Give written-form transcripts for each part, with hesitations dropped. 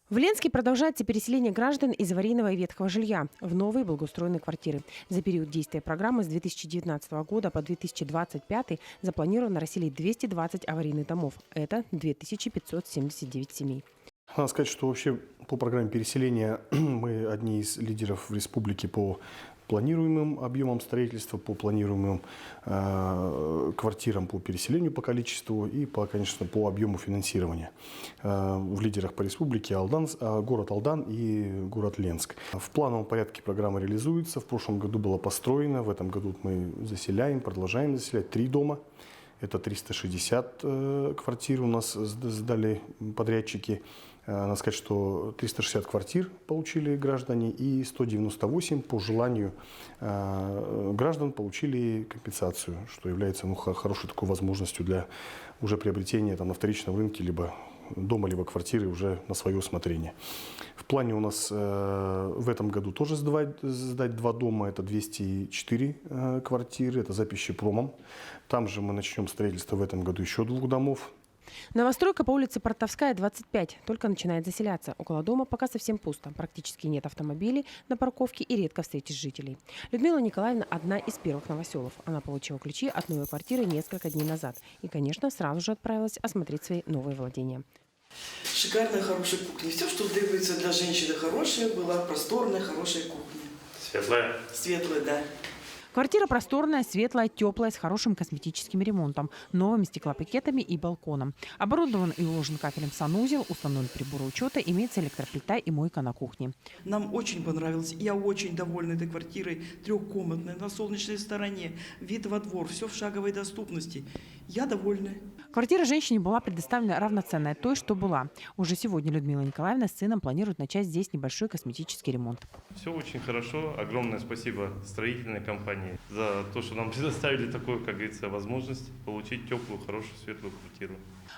В Ленске продолжается переселение граждан из аварийного и ветхого жилья в новые благоустроенные квартиры. За период действия программы с 2019 года по 2025 запланировано расселить 220 аварийных домов. Это 2579 семей. Надо сказать, что вообще по программе переселения мы одни из лидеров в республике по планируемым объемам строительства, по планируемым квартирам по переселению по количеству и, конечно, по объему финансирования. В лидерах по республике город Алдан и город Ленск. В плановом порядке программа реализуется. В прошлом году было построено, в этом году мы заселяем, продолжаем заселять 3 дома. Это 360 квартир у нас сдали подрядчики. Надо сказать, что 360 квартир получили граждане и 198 по желанию граждан получили компенсацию, что является хорошей такой возможностью для уже приобретения на вторичном рынке либо дома, либо квартиры уже на свое усмотрение. В плане у нас в этом году тоже сдать 2 дома, это 204 квартиры, это за пищепромом. Там же мы начнем строительство в этом году еще 2 домов. Новостройка по улице Портовская, 25, только начинает заселяться. Около дома пока совсем пусто. Практически нет автомобилей на парковке и редко встретишь жителей. Людмила Николаевна одна из первых новоселов. Она получила ключи от новой квартиры несколько дней назад. И, конечно, сразу же отправилась осмотреть свои новые владения. Шикарная, хорошая кухня. Все, что требуется для женщины хорошая, была просторная, хорошая кухня. Светлая? Светлая, да. Квартира просторная, светлая, теплая, с хорошим косметическим ремонтом, новыми стеклопакетами и балконом. Оборудован и уложен кафелем санузел, установлен приборы учета, имеется электроплита и мойка на кухне. Нам очень понравилось. Я очень довольна этой квартирой. 3-комнатной, на солнечной стороне, вид во двор, все в шаговой доступности. Я довольна. Квартира женщине была предоставлена равноценная той, что была. Уже сегодня Людмила Николаевна с сыном планирует начать здесь небольшой косметический ремонт. Все очень хорошо. Огромное спасибо строительной компании за то, что нам предоставили такую, как говорится, возможность получить теплую, хорошую, светлую квартиру.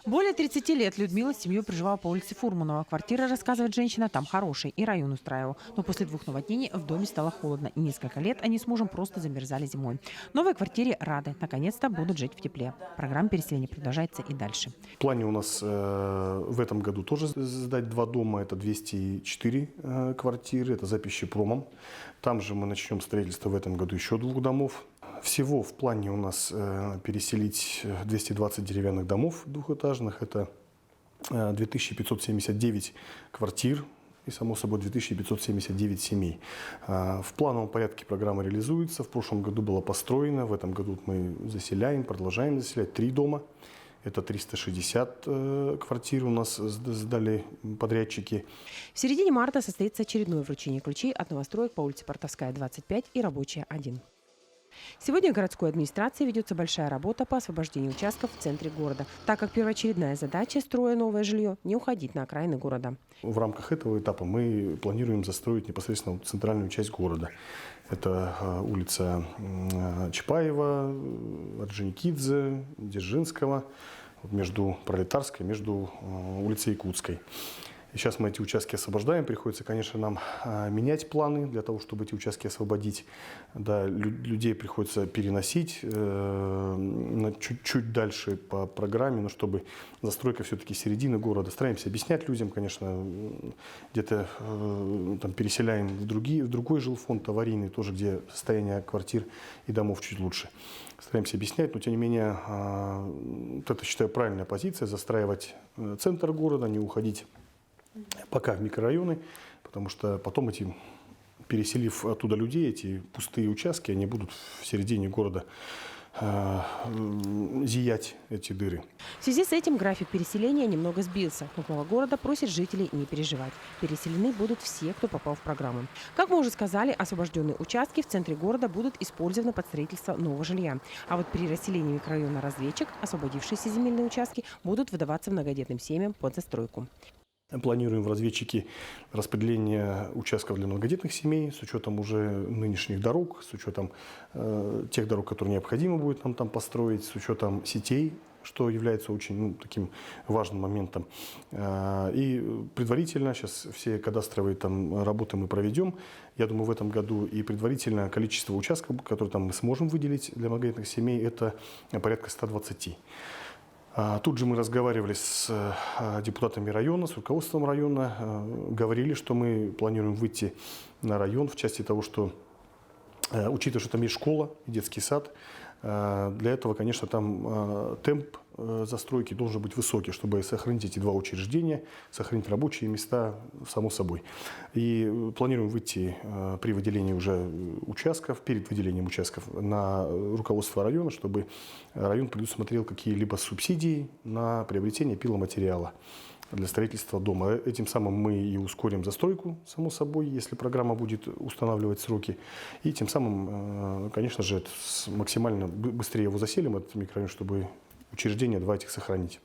Более 30 лет Людмила с семьей проживала по улице Фурманова. Квартира, рассказывает женщина, там хорошая, и район устраивал. Но после 2 наводнений в доме стало холодно, и несколько лет они с мужем просто замерзали зимой. В новой квартире рады. Наконец-то будут жить в тепле. Программа переселения продолжается и дальше. В плане у нас в этом году тоже сдать 2 дома, это 204 квартиры, это за пищепромом. Там же мы начнем строительство в этом году еще 2 домов. Всего в плане у нас переселить 220 деревянных домов двухэтажных, это 2579 квартир и, само собой, 2579 семей. В плановом порядке программа реализуется. В прошлом году было построено, в этом году мы заселяем, продолжаем заселять 3 дома. Это 360 квартир у нас сдали подрядчики. В середине марта состоится очередное вручение ключей от новостроек по улице Портовская, 25 и Рабочая, 1. Сегодня в городской администрации ведется большая работа по освобождению участков в центре города, так как первоочередная задача, строя новое жилье, не уходить на окраины города. В рамках этого этапа мы планируем застроить непосредственно центральную часть города. Это улица Чапаева, Орджоникидзе, Дзержинского, между Пролетарской, между улицей Якутской. И сейчас мы эти участки освобождаем. Приходится, конечно, нам менять планы для того, чтобы эти участки освободить. Да, людей приходится переносить чуть дальше по программе, но чтобы застройка все-таки середины города. Стараемся объяснять людям, конечно, где-то переселяем в другой жилфонд аварийный, тоже где состояние квартир и домов чуть лучше. Стараемся объяснять, но тем не менее, вот это, считаю, правильная позиция, застраивать центр города, не уходить пока в микрорайоны, потому что потом переселив оттуда людей, эти пустые участки, они будут в середине города зиять, эти дыры. В связи с этим график переселения немного сбился. Но глава города просит жителей не переживать. Переселены будут все, кто попал в программу. Как мы уже сказали, освобожденные участки в центре города будут использованы под строительство нового жилья. А вот при расселении микрорайона Разведчик освободившиеся земельные участки будут выдаваться многодетным семьям под застройку. Планируем в разведчике распределение участков для многодетных семей с учетом уже нынешних дорог, с учетом тех дорог, которые необходимо будет нам там построить, с учетом сетей, что является очень таким важным моментом. И предварительно, сейчас все кадастровые работы мы проведем, я думаю, в этом году, и предварительно количество участков, которые мы сможем выделить для многодетных семей, это порядка 120. Тут же мы разговаривали с депутатами района, с руководством района, говорили, что мы планируем выйти на район в части того, что, учитывая, что там есть школа и детский сад, для этого, конечно, там темп застройки должен быть высокий, чтобы сохранить эти два учреждения, сохранить рабочие места, само собой. И планируем выйти при выделении уже участков, перед выделением участков на руководство района, чтобы район предусмотрел какие-либо субсидии на приобретение пиломатериала для строительства дома. Этим самым мы и ускорим застройку, само собой, если программа будет устанавливать сроки. И тем самым, конечно же, максимально быстрее его заселим, этот микрорайон, чтобы учреждения два этих сохранить.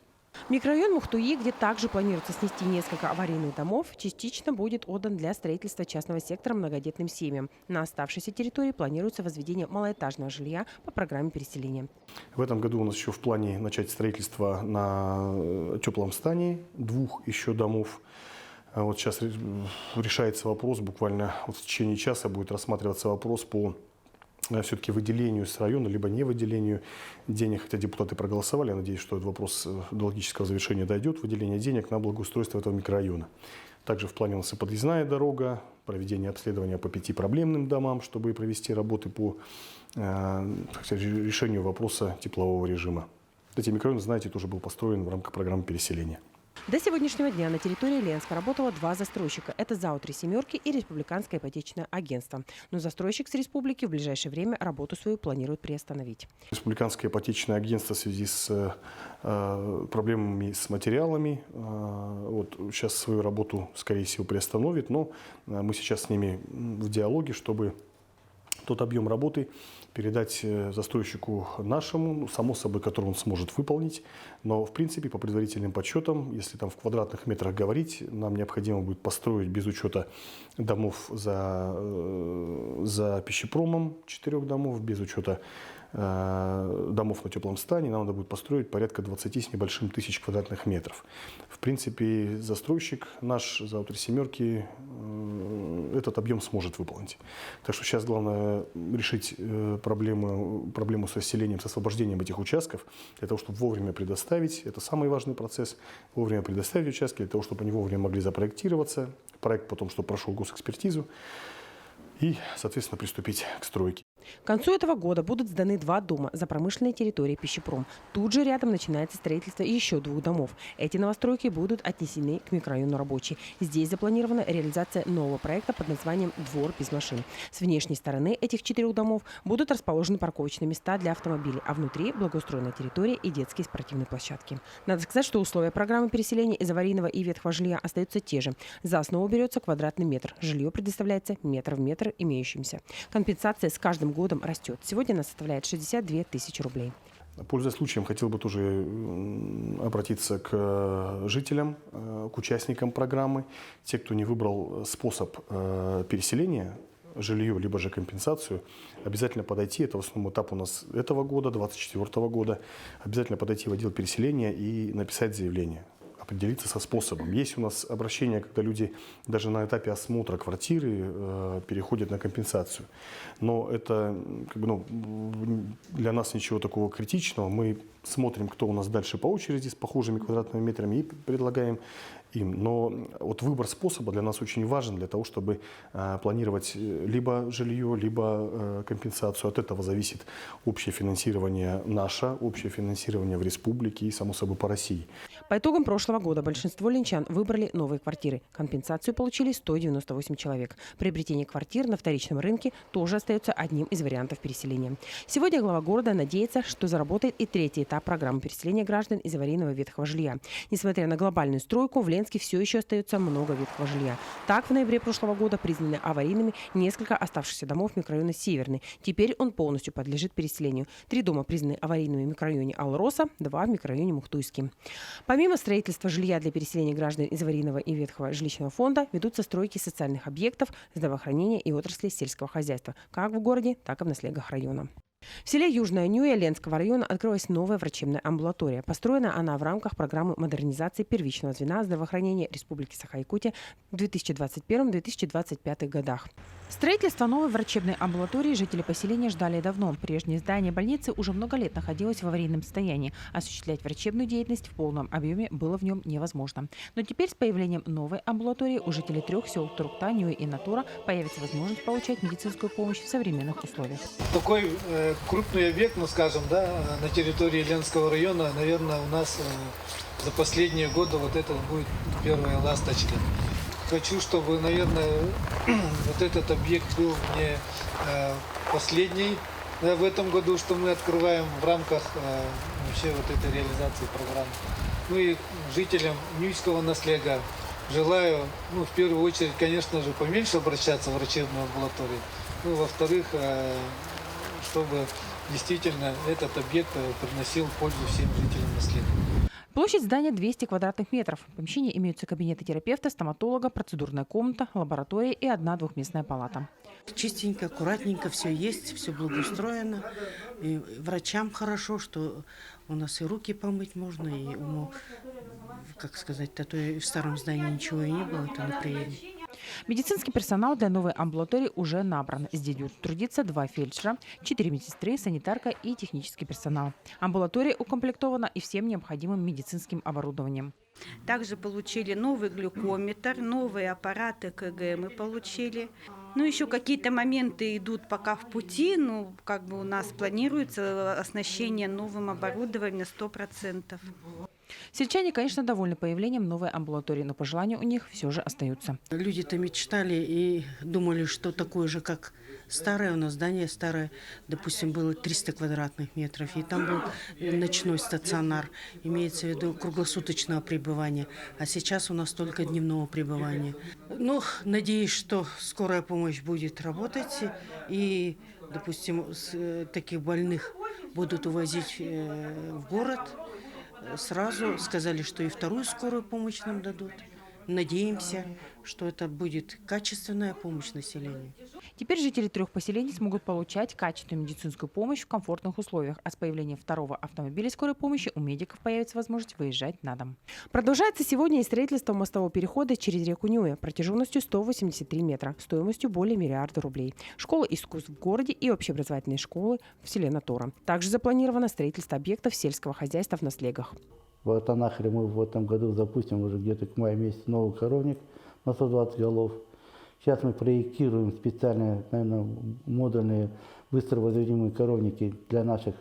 Микрорайон Мухтуи, где также планируется снести несколько аварийных домов, частично будет отдан для строительства частного сектора многодетным семьям. На оставшейся территории планируется возведение малоэтажного жилья по программе переселения. В этом году у нас еще в плане начать строительство на теплом стане двух еще домов. Вот сейчас решается вопрос, буквально вот в течение часа будет рассматриваться вопрос по все-таки выделению с района, либо не выделению денег, хотя депутаты проголосовали, я надеюсь, что этот вопрос до логического завершения дойдет, выделение денег на благоустройство этого микрорайона. Также в плане у нас и подъездная дорога, проведение обследования по 5 проблемным домам, чтобы провести работы по решению вопроса теплового режима. Эти микрорайоны, знаете, тоже был построен в рамках программы переселения. До сегодняшнего дня на территории Ленска работало 2 застройщика. Это ЗАО «Три семерки» и Республиканское ипотечное агентство. Но застройщик с республики в ближайшее время работу свою планирует приостановить. Республиканское ипотечное агентство в связи с проблемами с материалами вот, сейчас свою работу, скорее всего, приостановит. Но мы сейчас с ними в диалоге, чтобы тот объем работы передать застройщику нашему, само собой, который он сможет выполнить. Но, в принципе, по предварительным подсчетам, если там в квадратных метрах говорить, нам необходимо будет построить без учета домов за пищепромом, 4 домов, без учета домов на теплом стане, нам надо будет построить порядка 20 с небольшим тысяч квадратных метров. В принципе, застройщик наш ЗАО «Три семерки» этот объем сможет выполнить. Так что сейчас главное решить проблему с расселением, с освобождением этих участков, для того, чтобы вовремя предоставить, это самый важный процесс, вовремя предоставить участки, для того, чтобы они вовремя могли запроектироваться, проект потом, чтобы прошел госэкспертизу и, соответственно, приступить к стройке. К концу этого года будут сданы 2 дома за промышленной территорией пищепром. Тут же рядом начинается строительство еще 2 домов. Эти новостройки будут отнесены к микрорайону Рабочий. Здесь запланирована реализация нового проекта под названием «Двор без машин». С внешней стороны этих 4 домов будут расположены парковочные места для автомобилей, а внутри благоустроенная территория и детские спортивные площадки. Надо сказать, что условия программы переселения из аварийного и ветхого жилья остаются те же. За основу берется квадратный метр. Жилье предоставляется метр в метр имеющимся. Компенсация с каждым годом растет. Сегодня она составляет 62 тысячи рублей. Пользуясь случаем, хотел бы тоже обратиться к жителям, к участникам программы. Те, кто не выбрал способ переселения, жилье, либо же компенсацию, обязательно подойти, это в основном этап у нас этого года, 2024 года, обязательно подойти в отдел переселения и написать заявление. Определиться со способом. Есть у нас обращения, когда люди даже на этапе осмотра квартиры переходят на компенсацию. Но это для нас ничего такого критичного. Мы смотрим, кто у нас дальше по очереди с похожими квадратными метрами и предлагаем им. Но вот выбор способа для нас очень важен для того, чтобы планировать либо жилье, либо компенсацию. От этого зависит общее финансирование наше, общее финансирование в республике и, само собой, по России. По итогам прошлого года большинство ленчан выбрали новые квартиры. Компенсацию получили 198 человек. Приобретение квартир на вторичном рынке тоже остается одним из вариантов переселения. Сегодня глава города надеется, что заработает и 3-й этап программы переселения граждан из аварийного ветхого жилья. Несмотря на глобальную стройку, в Ленске все еще остается много ветхого жилья. Так, в ноябре прошлого года признаны аварийными несколько оставшихся домов микрорайона Северный. Теперь он полностью подлежит переселению. 3 дома признаны аварийными в микрорайоне Алроса, 2 в микрорайоне Мухтуйский. Помимо строительства жилья для переселения граждан из аварийного и ветхого жилищного фонда, ведутся стройки социальных объектов, здравоохранения и отрасли сельского хозяйства, как в городе, так и в наследках района. В селе Южная Нюя Ленского района открылась новая врачебная амбулатория. Построена она в рамках программы модернизации первичного звена здравоохранения Республики Саха-Якутия в 2021-2025 годах. Строительство новой врачебной амбулатории жители поселения ждали давно. Прежнее здание больницы уже много лет находилось в аварийном состоянии. Осуществлять врачебную деятельность в полном объеме было в нем невозможно. Но теперь с появлением новой амбулатории у жителей 3 сел Туркта, Нюя и Натура появится возможность получать медицинскую помощь в современных условиях. Такой крупный объект, ну скажем, да, на территории Ленского района, наверное, у нас за последние годы вот это будет первая ласточка. Хочу, чтобы, наверное, вот этот объект был не последний в этом году, что мы открываем в рамках вообще вот этой реализации программы. Ну и жителям Нюйского наследия желаю, ну, в первую очередь, конечно же, поменьше обращаться в врачебную амбулаторию. Ну, во-вторых, чтобы действительно этот объект приносил пользу всем жителям наследия. Площадь здания 200 квадратных метров. В помещении имеются кабинеты терапевта, стоматолога, процедурная комната, лаборатория и одна двухместная палата. Чистенько, аккуратненько все есть, все благоустроено. И врачам хорошо, что у нас и руки помыть можно, и как сказать, а то и в старом здании ничего и не было, это на приеме. Медицинский персонал для новой амбулатории уже набран. Здесь будут трудиться 2 фельдшера, 4 медсестры, санитарка и технический персонал. Амбулатория укомплектована и всем необходимым медицинским оборудованием. Также получили новый глюкометр, новые аппараты КГ мы получили. Ну, еще какие-то моменты идут пока в пути, но как бы у нас планируется оснащение новым оборудованием 100%. Сельчане, конечно, довольны появлением новой амбулатории, но пожелания у них все же остаются. Люди-то мечтали и думали, что такое же, как старое у нас здание старое, допустим, было 300 квадратных метров, и там был ночной стационар, имеется в виду круглосуточного пребывания, а сейчас у нас только дневного пребывания. Ну, надеюсь, что скорая помощь будет работать, и, допустим, таких больных будут увозить в город. Сразу сказали, что и вторую скорую помощь нам дадут. Надеемся, что это будет качественная помощь населению. Теперь жители 3 поселений смогут получать качественную медицинскую помощь в комфортных условиях. А с появлением 2-го автомобиля скорой помощи у медиков появится возможность выезжать на дом. Продолжается сегодня и строительство мостового перехода через реку Нюя протяженностью 183 метра, стоимостью более миллиарда рублей. Школа искусств в городе и общеобразовательные школы в селе Натура. Также запланировано строительство объектов сельского хозяйства в Наслегах. В Атанахре мы в этом году запустим уже где-то к маю месяцу новый коровник на 120 голов. Сейчас мы проектируем специальные, наверное, модульные, быстро возводимые коровники для наших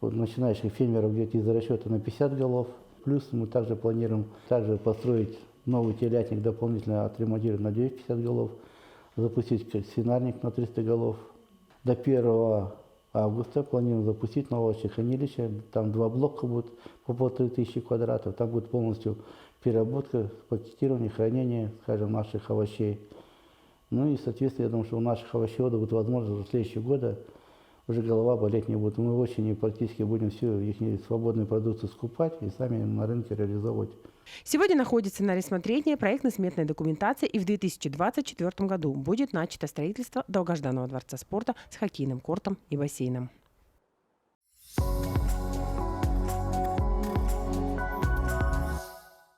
начинающих фермеров где-то из расчета на 50 голов. Плюс мы также планируем построить новый телятник, дополнительно отремонтировать на 250 голов, запустить свинарник на 300 голов. До 1 августа планируем запустить новое хранилище. Там 2 блока будут по 1500 квадратов. Там будет полностью переработка, пакетирование, хранение, скажем, наших овощей. Ну и, соответственно, я думаю, что у наших овощеводов будет возможность в следующие годы уже голова болеть не будет. Мы осенью практически будем всю их свободную продукцию скупать и сами на рынке реализовывать. Сегодня находится на рассмотрении проектно-сметная документация, и в 2024 году будет начато строительство долгожданного дворца спорта с хоккейным кортом и бассейном.